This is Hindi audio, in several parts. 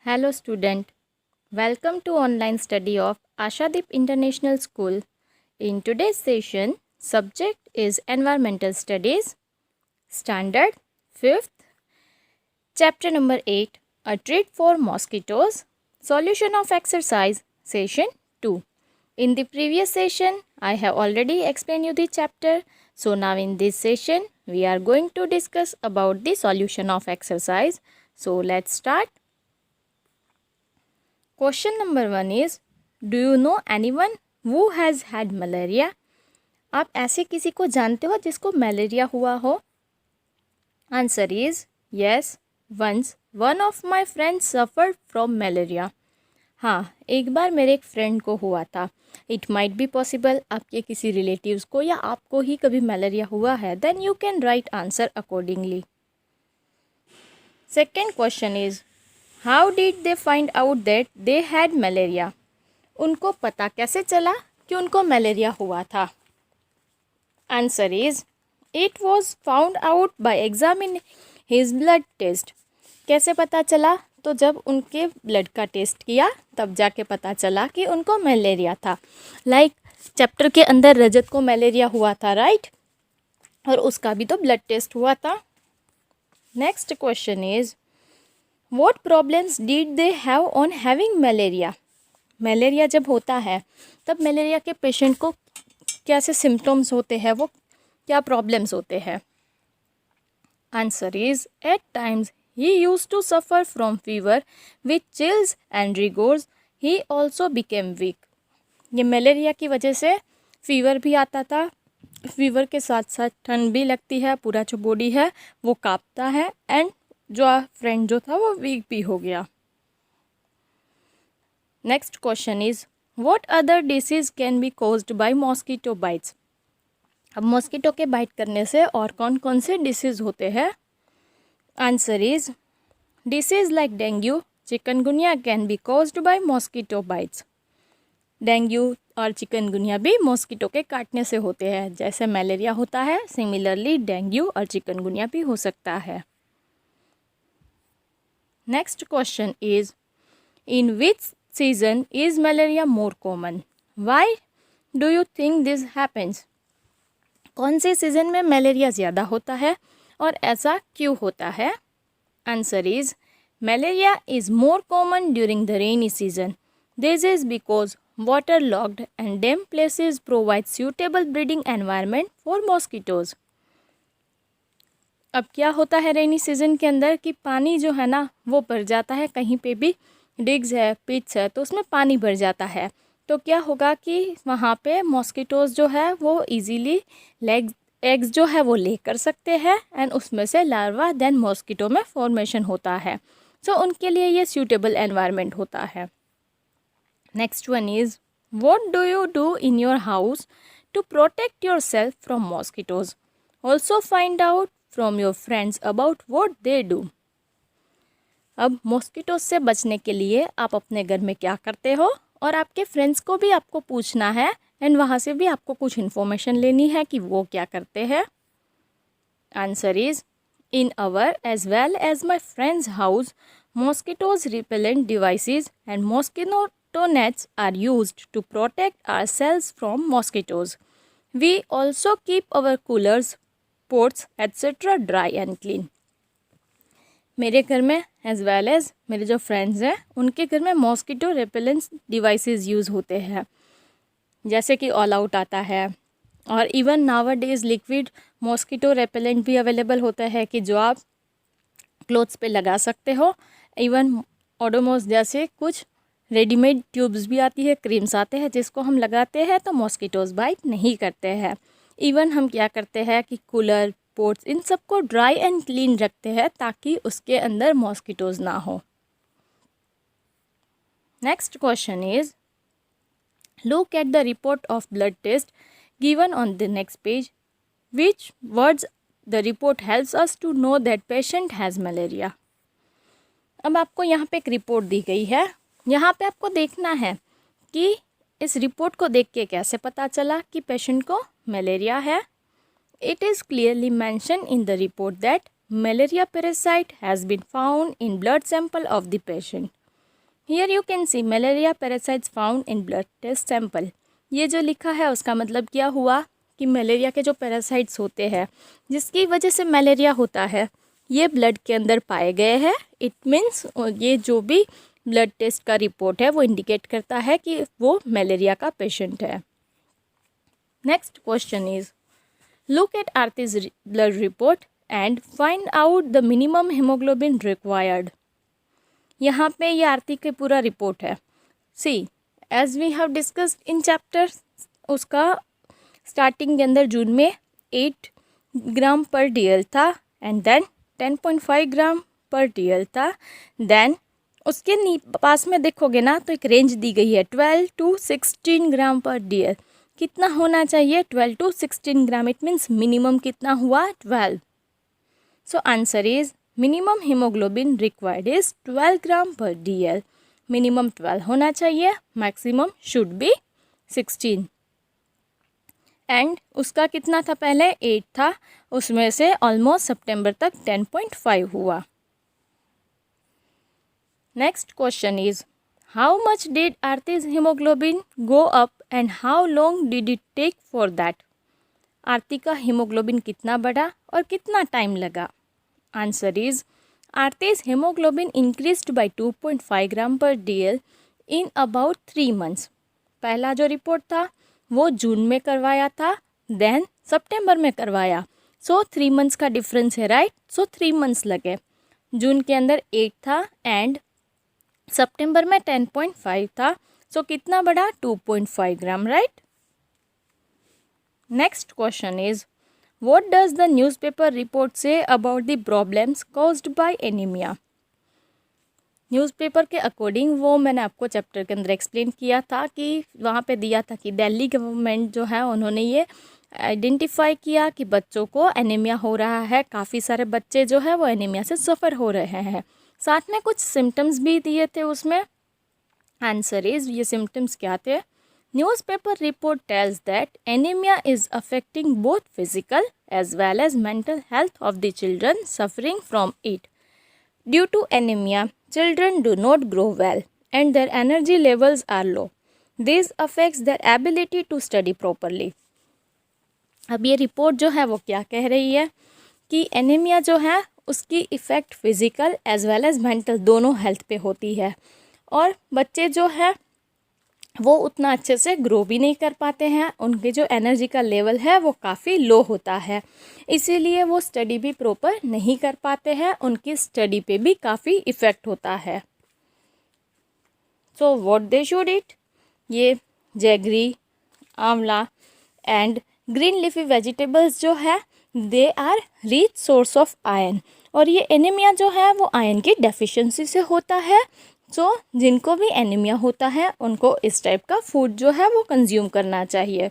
Hello student, welcome to online study of Ashadeep International School. In today's session, subject is Environmental Studies, Standard 5th, Chapter number 8, A Treat for Mosquitoes, Solution of Exercise, Session 2. In the previous session, I have already explained you the chapter. So now in this session, we are going to discuss about the solution of exercise. So let's start. Question number 1 is, do you know anyone who has had malaria? आप ऐसे किसी को जानते हो जिसको मलेरिया हुआ हो? Answer is yes, once one of my friends suffered from malaria. हाँ, एक बार मेरे एक फ्रेंड को हुआ था. इट माइट बी पॉसिबल आपके किसी रिलेटिव्स को या आपको ही कभी मलेरिया हुआ है. Then you can write answer accordingly. Second question is, how did they find out that they had malaria? उनको पता कैसे चला कि उनको मलेरिया हुआ था? Answer is it was found out by examine his blood test. कैसे पता चला? तो जब उनके ब्लड का टेस्ट किया तब जाके पता चला कि उनको मलेरिया था. लाइक चैप्टर के अंदर रजत को मलेरिया हुआ था, राइट? और उसका भी तो ब्लड टेस्ट हुआ था. Next question is, What problems did they have on having malaria? Malaria जब होता है तब मलेरिया के पेशेंट को कैसे सिम्टम्स होते हैं, वो क्या प्रॉब्लम्स होते हैं? Answer is at times he used to suffer from fever with chills and rigors. He also became weak. ये मलेरिया की वजह से फीवर भी आता था, फीवर के साथ साथ ठंड भी लगती है, पूरा जो बॉडी है वो कांपता है, एंड जो फ्रेंड जो था वो वीक भी हो गया. Next question is, what other disease can be caused by mosquito bytes? अब मॉस्किटो के बाइट करने से और कौन कौन से डिसीज़ होते हैं? Answer is disease like dengue, chikungunya can be caused by mosquito bytes. Dengue और चिकनगुनिया भी मॉस्किटो के काटने से होते हैं. जैसे मलेरिया होता है, सिमिलरली डेंगू और चिकनगुनिया भी हो सकता है. Next question is, in which season is malaria more common? Why do you think this happens? कौन से सीज़न में मलेरिया ज़्यादा होता है और ऐसा क्यों होता है? Answer is malaria is more common during the rainy season. This is because water locked and dam places provide suitable breeding environment for mosquitoes. अब क्या होता है रेनी सीज़न के अंदर कि पानी जो है ना वो भर जाता है. कहीं पे भी डिग्स है, पिट्स है, तो उसमें पानी भर जाता है. तो क्या होगा कि वहाँ पे मॉस्किटोज़ जो है वो इजीली एग्स जो है वो ले कर सकते हैं, एंड उसमें से लार्वा देन मॉस्किटो में फॉर्मेशन होता है. सो उनके लिए ये सूटेबल एनवायरनमेंट होता है. Next one is, what do you do in your house to protect yourself from mosquitoes? Also find out from your friends about what they do. अब मॉस्किटोज से बचने के लिए आप अपने घर में क्या करते हो, और आपके फ्रेंड्स को भी आपको पूछना है, एंड वहाँ से भी आपको कुछ इन्फॉर्मेशन लेनी है कि वो क्या करते हैं. Answer is in our as well as my friends house mosquitoes repellent devices and mosquito nets are used to protect ourselves from mosquitoes. We also keep our coolers, pots etcetera dry and clean. मेरे घर में एज वेल एज मेरे जो फ्रेंड्स हैं उनके घर में मॉस्किटो रेपेलेंस डिवाइसेस यूज़ होते हैं, जैसे कि ऑल आउट आता है, और इवन नावा डेज लिक्विड मॉस्किटो रेपेलेंट भी अवेलेबल होता है कि जो आप क्लोथ्स पे लगा सकते हो. इवन ओडोमोस जैसे कुछ रेडीमेड ट्यूब्स भी आती है, क्रीम्स आते हैं जिसको हम लगाते हैं तो मॉस्किटोज बाइट नहीं करते हैं. इवन हम क्या करते हैं कि कूलर, पोर्ट्स, इन सबको ड्राई एंड क्लीन रखते हैं ताकि उसके अंदर मॉस्किटोज ना हो. Next question is, look at the report of blood test given on the next page. Which words the report helps us to know that patient has malaria. अब आपको यहाँ पे एक रिपोर्ट दी गई है. यहाँ पे आपको देखना है कि इस रिपोर्ट को देख के कैसे पता चला कि पेशेंट को मलेरिया है. It is clearly mentioned in the report that malaria parasite has been found in blood sample of the patient. Here you can see malaria parasites found in blood test sample. ये जो लिखा है उसका मतलब क्या हुआ कि मलेरिया के जो पैरासाइट्स होते हैं जिसकी वजह से मलेरिया होता है ये ब्लड के अंदर पाए गए हैं। इट मीन्स ये जो भी ब्लड टेस्ट का रिपोर्ट है वो इंडिकेट करता है कि वो मलेरिया का पेशेंट है। Next question is look at Aarti's blood report and find out the minimum haemoglobin required. यहाँ पे ये आरती के पूरा रिपोर्ट है। See as we have discussed in chapter, उसका स्टार्टिंग के अंदर जून में 8 ग्राम पर DL था and then 10.5 gram per DL था। देन उसके पास में देखोगे ना तो एक रेंज दी गई है 12 to 16 ग्राम पर DL। कितना होना चाहिए? 12 to 16 gram. It means minimum कितना हुआ? 12। So answer is minimum haemoglobin required is 12 gram per DL। Minimum 12 होना चाहिए, मैक्सिमम शुड बी 16। एंड उसका कितना था? पहले 8 था, उसमें से ऑलमोस्ट सितंबर तक 10.5 हुआ। Next question is how much did Aarti's haemoglobin go up and how long did it take for that. Aarti का हीमोग्लोबिन कितना बढ़ा और कितना टाइम लगा? Answer is Aarti's haemoglobin increased by 2.5 gram per DL in about 3 months. पहला जो रिपोर्ट था वो जून में करवाया था, देन सितंबर में करवाया। सो 3 मंथ्स का डिफरेंस है, राइट। सो 3 मंथ्स लगे। जून के अंदर 8 था एंड सितंबर में 10.5 था। सो कितना बढ़ा? 2.5 gram, right. Next question is what does the newspaper report say about the problems caused by anaemia. Newspaper के अकॉर्डिंग वो मैंने आपको चैप्टर के अंदर एक्सप्लेन किया था कि वहाँ पे दिया था कि दिल्ली गवर्नमेंट जो है उन्होंने ये आइडेंटिफाई किया कि बच्चों को एनीमिया हो रहा है। काफ़ी सारे बच्चे जो है वो एनीमिया से सफ़र हो रहे हैं। साथ में कुछ सिम्टम्स भी दिए थे उसमें। आंसर इज ये सिम्टम्स क्या थे? Newspaper report tells that anemia is affecting both physical as well as mental health of the children suffering from it. Due to anemia, children do not grow well and their energy levels are low. This affects their ability to study properly. अब ये रिपोर्ट जो है वो क्या कह रही है कि एनीमिया जो है उसकी effect physical as well as mental दोनों हेल्थ पे होती है और बच्चे जो है वो उतना अच्छे से ग्रो भी नहीं कर पाते हैं। उनके जो एनर्जी का लेवल है वो काफ़ी लो होता है, इसीलिए वो स्टडी भी प्रॉपर नहीं कर पाते हैं। उनकी स्टडी पे भी काफ़ी इफ़ेक्ट होता है। So what they should eat? ये jaggery, amla and green leafy vegetables जो है they are rich source of iron. और ये एनीमिया जो है वो आयरन की डेफिशिएंसी से होता है। सो जिनको भी एनीमिया होता है उनको इस टाइप का फूड जो है वो कंज्यूम करना चाहिए।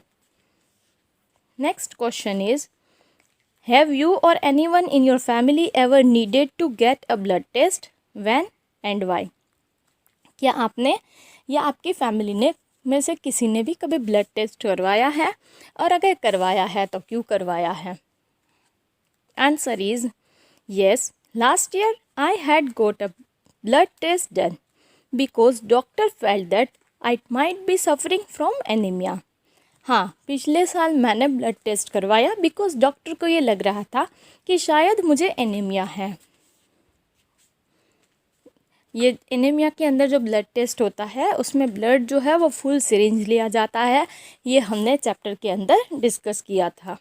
Next question is have you or anyone in your family ever needed to get a blood test? When and why? क्या आपने या आपकी फैमिली ने में से किसी ने भी कभी ब्लड टेस्ट करवाया है और अगर करवाया है तो क्यों करवाया है? Answer is yes, last year I had got a blood test done because doctor felt that I might be suffering from anemia. हाँ, पिछले साल मैंने ब्लड टेस्ट करवाया बिकॉज डॉक्टर को ये लग रहा था कि शायद मुझे एनीमिया है। ये एनीमिया के अंदर जो ब्लड टेस्ट होता है उसमें ब्लड जो है वो फुल सिरिंज लिया जाता है। ये हमने चैप्टर के अंदर डिस्कस किया था।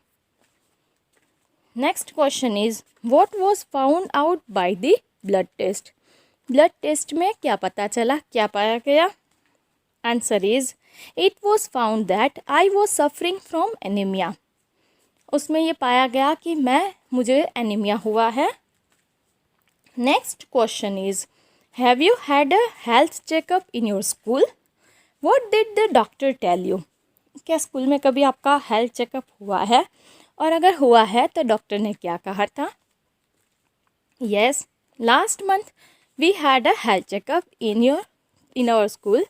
Next question is what was found out by the blood test? Blood test में क्या पता चला, क्या पाया गया? Answer is it was found that I was suffering from anaemia. उसमें ये पाया गया कि मुझे एनीमिया हुआ है। Next question is have you had a health checkup in your school? What did the doctor tell you? क्या स्कूल में कभी आपका हेल्थ चेकअप हुआ है और अगर हुआ है तो डॉक्टर ने क्या कहा था? Yes, last month we had a health checkup in our school.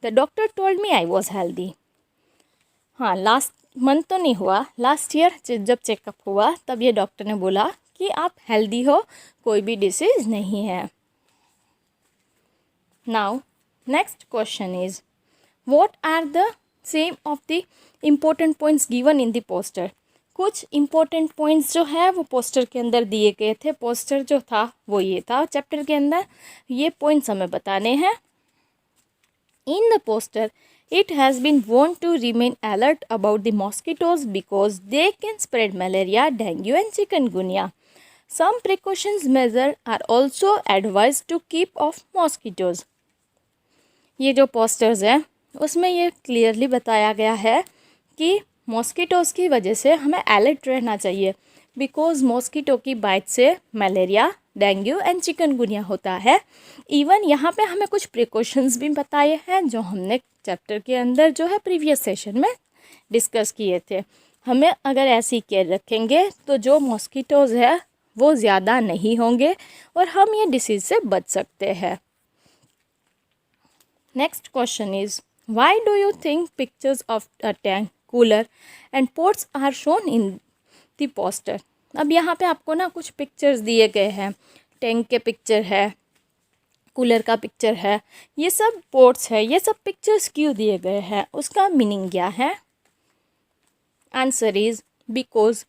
The doctor told me I was healthy. हाँ, लास्ट मंथ तो नहीं हुआ, लास्ट ईयर जब चेकअप हुआ तब ये डॉक्टर ने बोला कि आप हेल्दी हो, कोई भी डिसीज़ नहीं है। Now next question is what are the some of the important points given in the poster. कुछ इम्पोर्टेंट पॉइंट्स जो है वो पोस्टर के अंदर दिए गए थे। पोस्टर जो था वो ये था चैप्टर के अंदर, ये पॉइंट्स हमें बताने हैं। इन the poster it has been warned to remain alert about the mosquitoes because they can spread malaria, dengue and chikungunya. Some precautions measures are also advised to keep off mosquitoes. ये जो पोस्टर्स हैं उसमें ये क्लियरली बताया गया है कि मॉस्किटोज़ की वजह से हमें अलर्ट रहना चाहिए, बिकॉज मॉस्किटो की बाइट से मलेरिया, डेंगू एंड चिकनगुनिया होता है। इवन यहाँ पे हमें कुछ प्रिकॉशंस भी बताए हैं जो हमने चैप्टर के अंदर जो है प्रीवियस सेशन में डिस्कस किए थे। हमें अगर ऐसी केयर रखेंगे तो जो मॉस्किटोज़ है वो ज़्यादा नहीं होंगे और हम ये डिसीज़ से बच सकते हैं। Next question is why do you think pictures of a tank, cooler and pots are shown in the poster. अब यहाँ पे आपको ना कुछ पिक्चर्स दिए गए हैं, टैंक के पिक्चर है, कूलर का पिक्चर है, ये सब पोट्स है, ये सब पिक्चर्स क्यों दिए गए हैं, उसका मीनिंग क्या है। Answer is because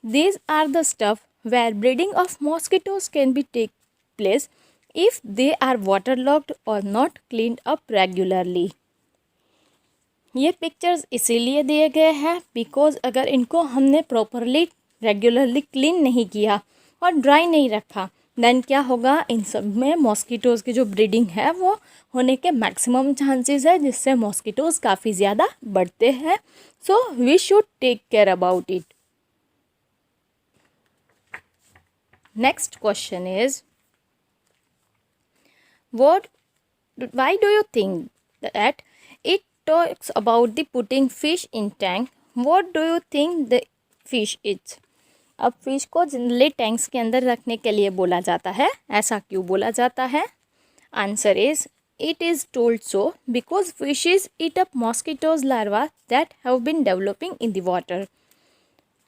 these are the stuff where breeding of mosquitoes can be take place if they are water logged और नॉट क्लीन्ड अप रेगुलरली। ये पिक्चर्स इसीलिए दिए गए हैं बिकॉज अगर इनको हमने प्रॉपरली रेगुलरली क्लीन नहीं किया और ड्राई नहीं रखा देन क्या होगा, इन सब में मॉस्किटोज़ की जो ब्रीडिंग है वो होने के मैक्सिमम चांसेस है, जिससे मॉस्किटोज़ काफ़ी ज़्यादा बढ़ते हैं। So we should take care about it. Next question is why do you think that it talks about the putting fish in tank? What do you think the fish is? अब फिश को जनरली टैंक्स के अंदर रखने के लिए बोला जाता है, ऐसा क्यों बोला जाता है? Answer is it is told so because fishes eat up mosquitoes larvae that have been developing in the water.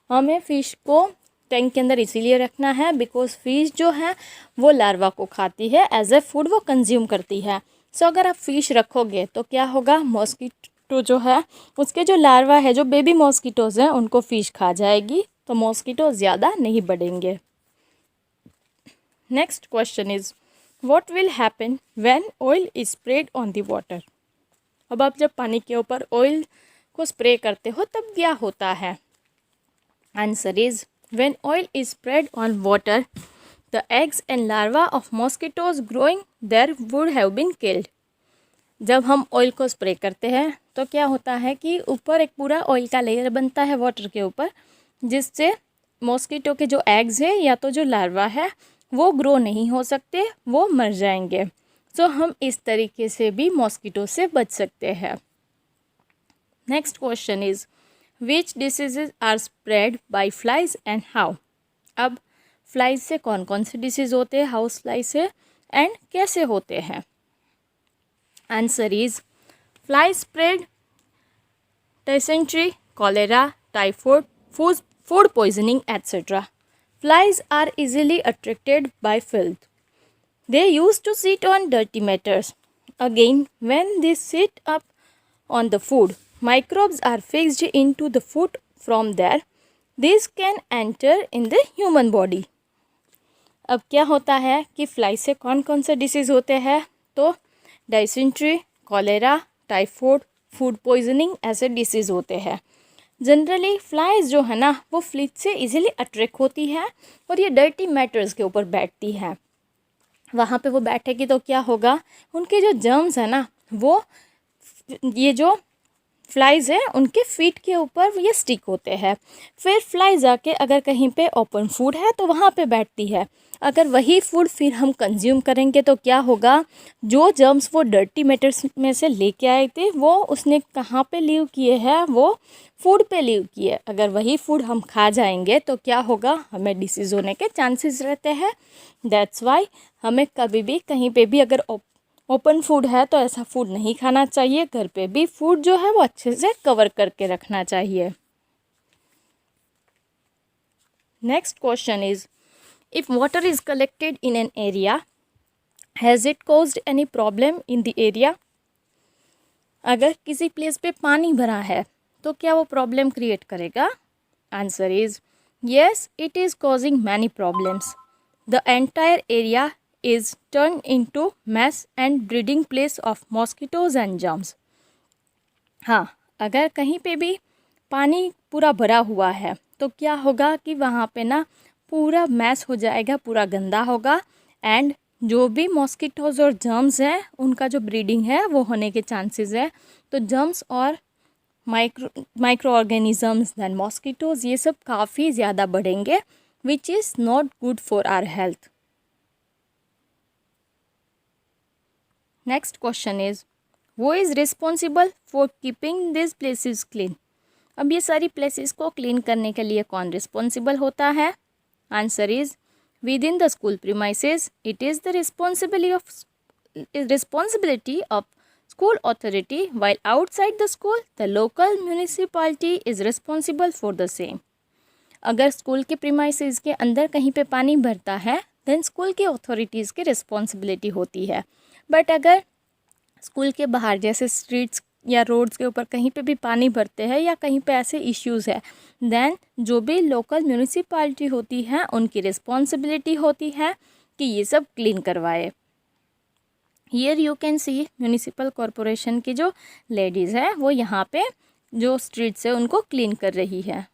हमें फ़िश को टैंक के अंदर इसीलिए रखना है बिकॉज फिश जो है वो लार्वा को खाती है, एज ए फूड वो कंज्यूम करती है। सो अगर आप फिश रखोगे तो क्या होगा, मॉस्किटो जो है उसके जो लार्वा है, जो बेबी मॉस्किटोज़ हैं, उनको फिश खा जाएगी, तो मॉस्किटो ज़्यादा नहीं बढ़ेंगे। Next question is what will happen when oil is spread on the water. अब आप जब पानी के ऊपर ऑयल को स्प्रे करते हो तब क्या होता है? Answer is when oil is spread on water the eggs and larvae of mosquitoes growing there would have been killed. जब हम ऑयल को स्प्रे करते हैं तो क्या होता है कि ऊपर एक पूरा ऑयल का लेयर बनता है वाटर के ऊपर, जिससे मॉस्किटो के जो एग्स है या तो जो लार्वा है वो ग्रो नहीं हो सकते, वो मर जाएंगे। सो हम इस तरीके से भी मॉस्किटो से बच सकते हैं। Next question is which diseases are spread by flies and how. अब फ्लाइज से कौन कौन से डिसीज़ होते हैं, हाउस फ्लाई से, एंड कैसे होते हैं? Answer is fly spread dysentery, cholera, typhoid, food poisoning, etc. Flies are easily attracted by filth. They used to sit on dirty matters. Again, when they sit up on the food, microbes are fixed into the food from there. These can enter in the human body. अब क्या होता है कि फ्लाई से कौन कौन से डिसीज़ होते हैं? तो dysentery, cholera, typhoid, food poisoning ऐसे डिसीज़ होते हैं। जनरली फ्लाइज जो है ना वो फ्लिथ से इजीली अट्रैक्ट होती है और ये डर्टी मैटर्स के ऊपर बैठती है। वहाँ पे वो बैठेगी तो क्या होगा, उनके जो जर्म्स है ना वो ये जो फ्लाइज है उनके फीट के ऊपर ये स्टिक होते हैं। फिर फ्लाई जाके अगर कहीं पे ओपन फूड है तो वहाँ पे बैठती है। अगर वही फूड फिर हम कंज्यूम करेंगे तो क्या होगा, जो जर्म्स वो डर्टी मैटर्स में से लेके आए थे वो उसने कहाँ पे लीव किए हैं, वो फूड पे लीव किए। अगर वही फूड हम खा जाएंगे तो क्या होगा, हमें डिसीज़ होने के चांसेस रहते हैं। दैट्स वाई हमें कभी भी कहीं पे भी अगर ओपन फूड है तो ऐसा फूड नहीं खाना चाहिए। घर पे भी फूड जो है वो अच्छे से कवर करके रखना चाहिए। Next question is if water is collected in an area has it caused any problem in the area. अगर किसी प्लेस पे पानी भरा है तो क्या वो प्रॉब्लम क्रिएट करेगा? Answer is yes, it is causing many problems. The entire area is turn into mess and breeding place of mosquitoes and germs. हाँ, अगर कहीं पे भी पानी पूरा भरा हुआ है तो क्या होगा कि वहाँ पे ना पूरा मैस हो जाएगा, पूरा गंदा होगा, एंड जो भी मॉस्किटोज और जर्म्स हैं उनका जो ब्रीडिंग है वो होने के चांसेस है. तो जर्म्स और माइक्रो ऑर्गेनिजम्स दैन मॉस्किटोज ये सब काफ़ी ज़्यादा बढ़ेंगे, which is not good for our health. Next question is who is responsible for keeping this places clean. अब ये सारी प्लेसेस को क्लीन करने के लिए कौन रिस्पॉन्सिबल होता है? Answer is with in the school premises it is the responsibility of school authority, while outside the school the local municipality is responsible for the same. अगर स्कूल के प्रीमाइसेस के अंदर कहीं पे पानी भरता है देन स्कूल की अथॉरिटीज़ की रिस्पॉन्सिबिलिटी होती है. बट अगर स्कूल के बाहर जैसे स्ट्रीट्स या रोड्स के ऊपर कहीं पे भी पानी भरते हैं या कहीं पे ऐसे इश्यूज़ है देन जो भी लोकल म्यूनिसिपैलिटी होती है उनकी रिस्पॉन्सिबिलिटी होती है कि ये सब क्लीन करवाए. Here you can C municipal corporation की जो लेडीज़ है वो यहाँ पे जो स्ट्रीट्स है उनको क्लीन कर रही है.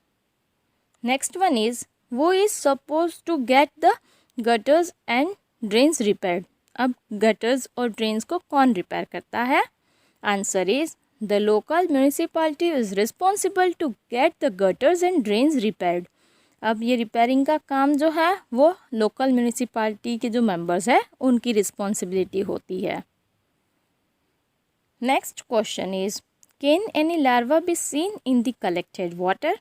नेक्स्ट वन इज़ वो is suppose to get the gutters and drains repaired. अब गटर्स और ड्रेन्स को कौन रिपेयर करता है? Answer is the local municipality is responsible to get the gutters and drains repaired. अब ये रिपेयरिंग का काम जो है वो लोकल म्यूनिसिपैलिटी के जो मेंबर्स हैं उनकी रिस्पॉन्सिबिलिटी होती है. Next question is can any larva be seen in the collected water.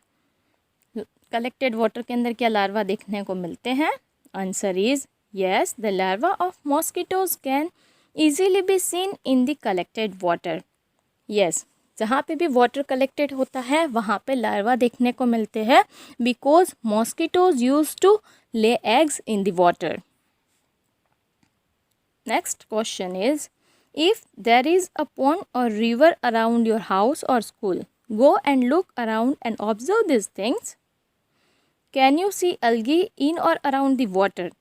Collected water के अंदर क्या लार्वा देखने को मिलते हैं? Answer is yes, the larva of mosquitoes can easily be seen in the collected water. Yes, जहाँ पे भी वाटर कलेक्टेड होता है वहाँ पे लार्वा देखने को मिलते हैं because mosquitoes use to lay eggs in the water. Next question is if there is a pond और रिवर अराउंड योर हाउस और school, go and look around and observe this things. Can you see algae in और अराउंड द वाटर.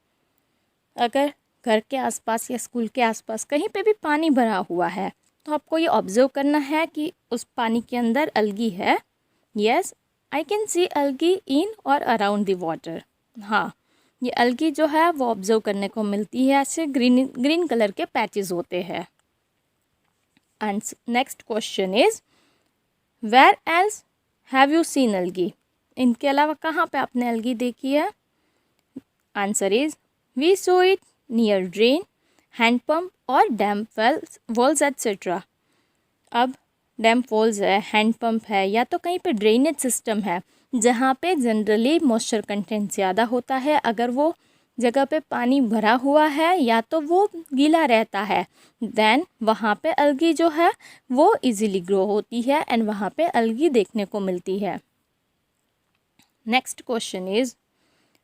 अगर घर के आसपास या स्कूल के आसपास कहीं पे भी पानी भरा हुआ है तो आपको ये ऑब्जर्व करना है कि उस पानी के अंदर अलगी है. येस, आई कैन सी अलगी इन और अराउंड द वाटर. हाँ, ये अलगी जो है वो ऑब्जर्व करने को मिलती है, ऐसे ग्रीन ग्रीन कलर के पैचेस होते हैं. And next question is where else have you seen algae. इनके अलावा कहाँ पे आपने अलगी देखी है? Answer is we saw it near drain, hand pump और डैम walls etc. अब डैम वॉल्स है, हैंड पंप है या तो कहीं पे ड्रेनेज सिस्टम है जहाँ पे जनरली मॉइस्चर कंटेंट ज़्यादा होता है. अगर वो जगह पे पानी भरा हुआ है या तो वो गीला रहता है देन वहाँ पे अलगी जो है वो इजीली ग्रो होती है एंड वहाँ पे अलगी देखने को मिलती है. Next question is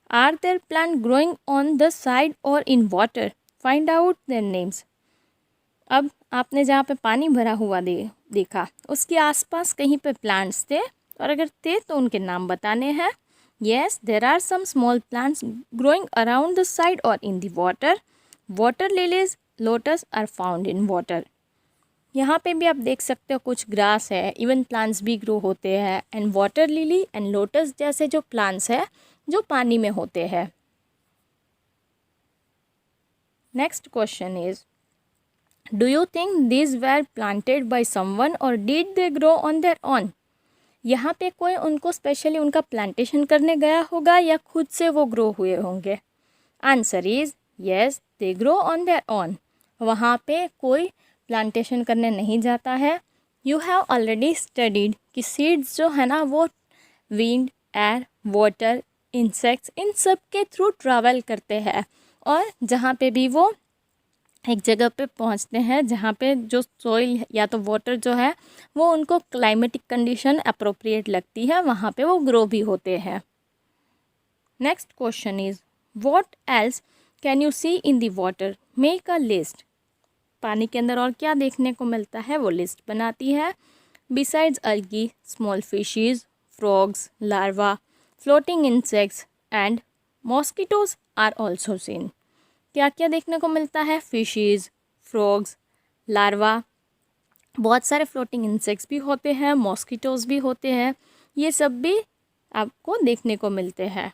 Are there plants growing on the side or in water? Find out their names. अब आपने जहाँ पे पानी भरा हुआ देखा उसके आसपास कहीं पे प्लांट्स थे और अगर थे तो उनके नाम बताने हैं. Yes, there are some small plants growing around the side or in the water. Water lilies, lotus are found in water. यहाँ पे भी आप देख सकते हो कुछ ग्रास है, इवन प्लांट्स भी ग्रो होते हैं and water lily and lotus जैसे जो प्लांट्स है जो पानी में होते हैं. Next question is do you think these were planted by someone or did they grow on their own. यहाँ पे कोई उनको स्पेशली उनका प्लांटेशन करने गया होगा या खुद से वो ग्रो हुए होंगे. Answer is yes, they grow on their on. वहाँ पे कोई प्लांटेशन करने नहीं जाता है. यू हैव ऑलरेडी स्टडीड कि सीड्स जो है ना वो विंड, एयर, वाटर, इंसेक्ट्स इन सब के थ्रू ट्रैवल करते हैं और जहाँ पे भी वो एक जगह पे पहुँचते हैं जहाँ पे जो सॉइल या तो वाटर जो है वो उनको क्लाइमेटिक कंडीशन अप्रोप्रिएट लगती है वहाँ पे वो ग्रो भी होते हैं. Next question is what else can you see in the water. Make a list. पानी के अंदर और क्या देखने को मिलता है वो लिस्ट बनाती है। Besides algae, small fishes, frogs, larvae, floating insects and mosquitoes are also seen. क्या क्या देखने को मिलता है? फिशेज, फ्रॉग्स, लार्वा, बहुत सारे फ्लोटिंग इंसेक्ट्स भी होते हैं, मॉस्किटोज भी होते हैं, ये सब भी आपको देखने को मिलते हैं।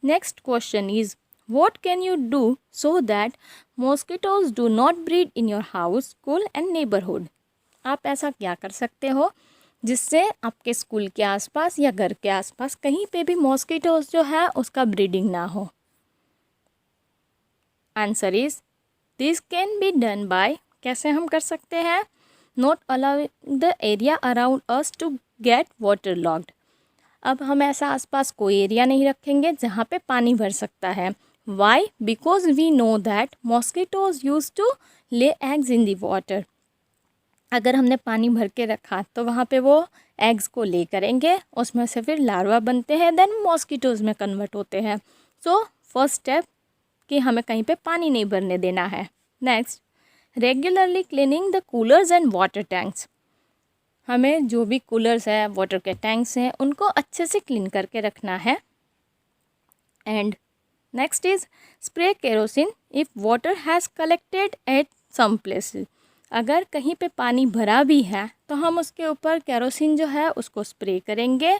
Next question is what can you do so that mosquitoes do not breed in your house, school and neighbourhood. आप ऐसा क्या कर सकते हो जिससे आपके स्कूल के आसपास या घर के आसपास कहीं पे भी मॉस्किटोज जो है उसका ब्रीडिंग ना हो। Answer is this can be done by, कैसे हम कर सकते हैं? Not allowing the area around us to get water logged. अब हम ऐसा आसपास कोई एरिया नहीं रखेंगे जहाँ पे पानी भर सकता है। Why? Because we know that mosquitoes use to lay eggs in the water. अगर हमने पानी भर के रखा तो वहाँ पे वो एग्स को ले करेंगे, उसमें से फिर लार्वा बनते हैं, देन मॉस्किटोज में कन्वर्ट होते हैं। सो फर्स्ट स्टेप कि हमें कहीं पे पानी नहीं भरने देना है। Next, regularly cleaning the coolers and water tanks. हमें जो भी कूलर्स है, वाटर के टैंक्स हैं, उनको अच्छे से क्लीन करके रखना है। And next is spray kerosene if water has collected at some places. अगर कहीं पे पानी भरा भी है तो हम उसके ऊपर केरोसिन जो है उसको स्प्रे करेंगे,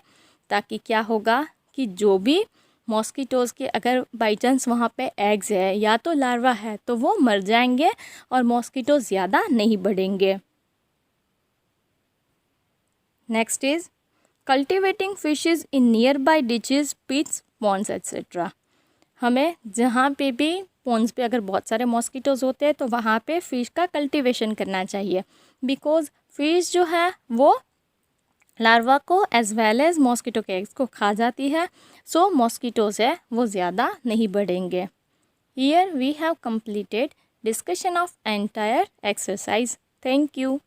ताकि क्या होगा कि जो भी मॉस्किटोज़ के अगर बाई चांस वहाँ पे एग्स है या तो लार्वा है तो वो मर जाएंगे और मॉस्किटो ज़्यादा नहीं बढ़ेंगे। Next is cultivating fishes in nearby ditches, pits, ponds etcetera. हमें जहाँ पे भी पॉन्ड्स पे अगर बहुत सारे मॉस्किटोज़ होते हैं तो वहाँ पे फ़िश का कल्टीवेशन करना चाहिए, बिकॉज़ फ़िश जो है वो लार्वा को एज वेल एज मॉस्किटो के एग्स को खा जाती है। सो मॉस्किटोज़ है वो ज़्यादा नहीं बढ़ेंगे। Here we have completed discussion of entire exercise. Thank you.